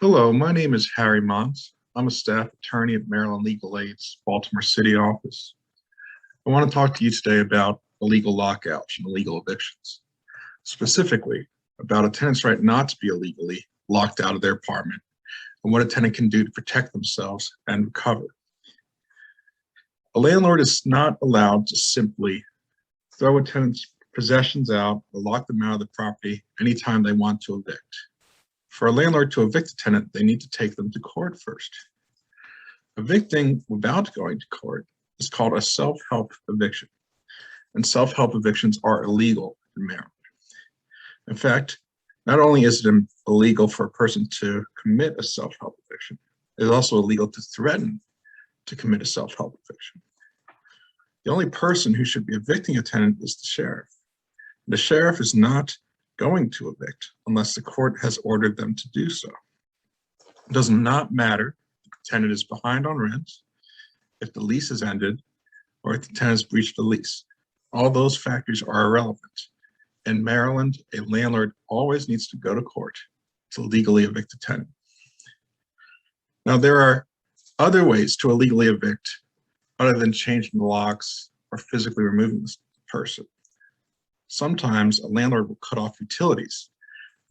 Hello, my name is Harry Mont. I'm a staff attorney at Maryland Legal Aid's Baltimore City office. I want to talk to you today about illegal lockouts and illegal evictions, specifically about a tenant's right not to be illegally locked out of their apartment and what a tenant can do to protect themselves and recover. A landlord is not allowed to simply throw a tenant's possessions out or lock them out of the property anytime they want to evict. For a landlord to evict a tenant, they need to take them to court first. Evicting without going to court is called a self-help eviction, and self-help evictions are illegal in Maryland. In fact, not only is it illegal for a person to commit a self-help eviction, it is also illegal to threaten to commit a self-help eviction. The only person who should be evicting a tenant is the sheriff. The sheriff is not going to evict unless the court has ordered them to do so. It does not matter if the tenant is behind on rent, if the lease has ended, or if the tenant has breached the lease. All those factors are irrelevant. In Maryland, a landlord always needs to go to court to legally evict a tenant. Now, there are other ways to illegally evict other than changing the locks or physically removing the person. Sometimes a landlord will cut off utilities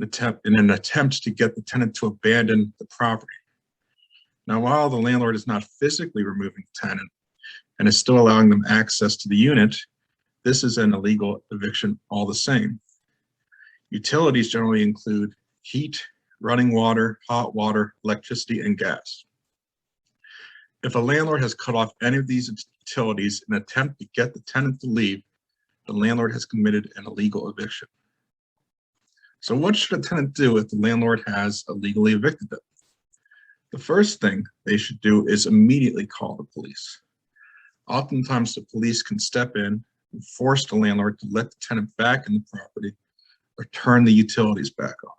in an attempt to get the tenant to abandon the property. Now, while the landlord is not physically removing the tenant and is still allowing them access to the unit, this is an illegal eviction all the same. Utilities generally include heat, running water, hot water, electricity, and gas. If a landlord has cut off any of these utilities in an attempt to get the tenant to leave, the landlord has committed an illegal eviction. So what should a tenant do if the landlord has illegally evicted them? The first thing they should do is immediately call the police. Oftentimes the police can step in and force the landlord to let the tenant back in the property or turn the utilities back on.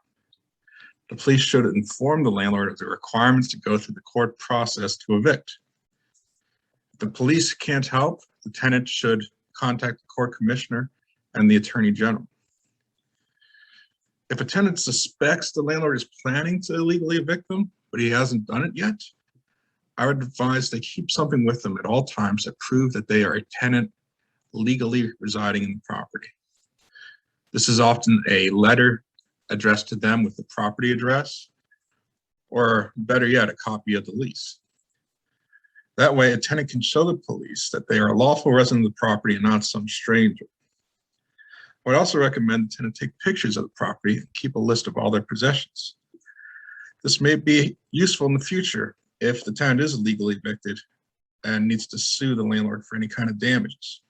The police should inform the landlord of the requirements to go through the court process to evict. If the police can't help, the tenant should contact the court commissioner and the attorney general. If a tenant suspects the landlord is planning to illegally evict them, but he hasn't done it yet, I would advise they keep something with them at all times that prove that they are a tenant legally residing in the property. This is often a letter addressed to them with the property address, or better yet, a copy of the lease. That way, a tenant can show the police that they are a lawful resident of the property and not some stranger. I would also recommend the tenant take pictures of the property and keep a list of all their possessions. This may be useful in the future if the tenant is illegally evicted and needs to sue the landlord for any kind of damages.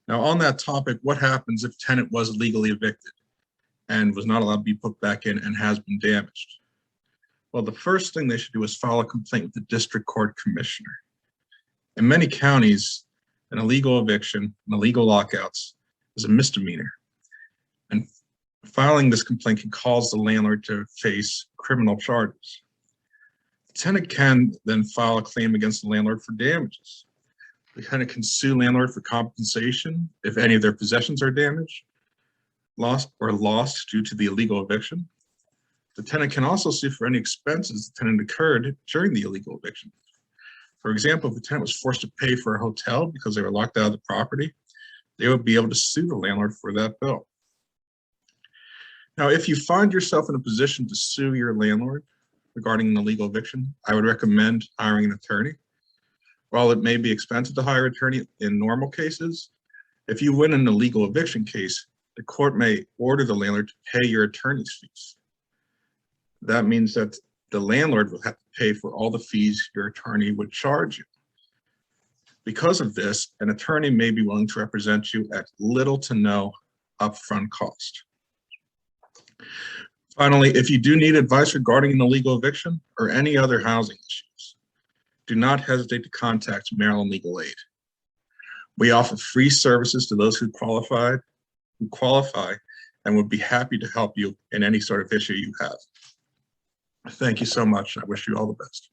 Now, on that topic, what happens if a tenant was illegally evicted and was not allowed to be put back in and has been damaged? Well, the first thing they should do is file a complaint with the district court commissioner. In many counties, an illegal eviction and illegal lockouts is a misdemeanor. And filing this complaint can cause the landlord to face criminal charges. The tenant can then file a claim against the landlord for damages. The tenant can sue the landlord for compensation if any of their possessions are damaged, lost due to the illegal eviction. The tenant can also sue for any expenses the tenant incurred during the illegal eviction. For example, if the tenant was forced to pay for a hotel because they were locked out of the property, they would be able to sue the landlord for that bill. Now, if you find yourself in a position to sue your landlord regarding an illegal eviction, I would recommend hiring an attorney. While it may be expensive to hire an attorney in normal cases, if you win an illegal eviction case, the court may order the landlord to pay your attorney's fees. That means that the landlord will have to pay for all the fees your attorney would charge you. Because of this, an attorney may be willing to represent you at little to no upfront cost. Finally, if you do need advice regarding an illegal eviction or any other housing issues, do not hesitate to contact Maryland Legal Aid. We offer free services to those who qualify and would be happy to help you in any sort of issue you have. Thank you so much. I wish you all the best.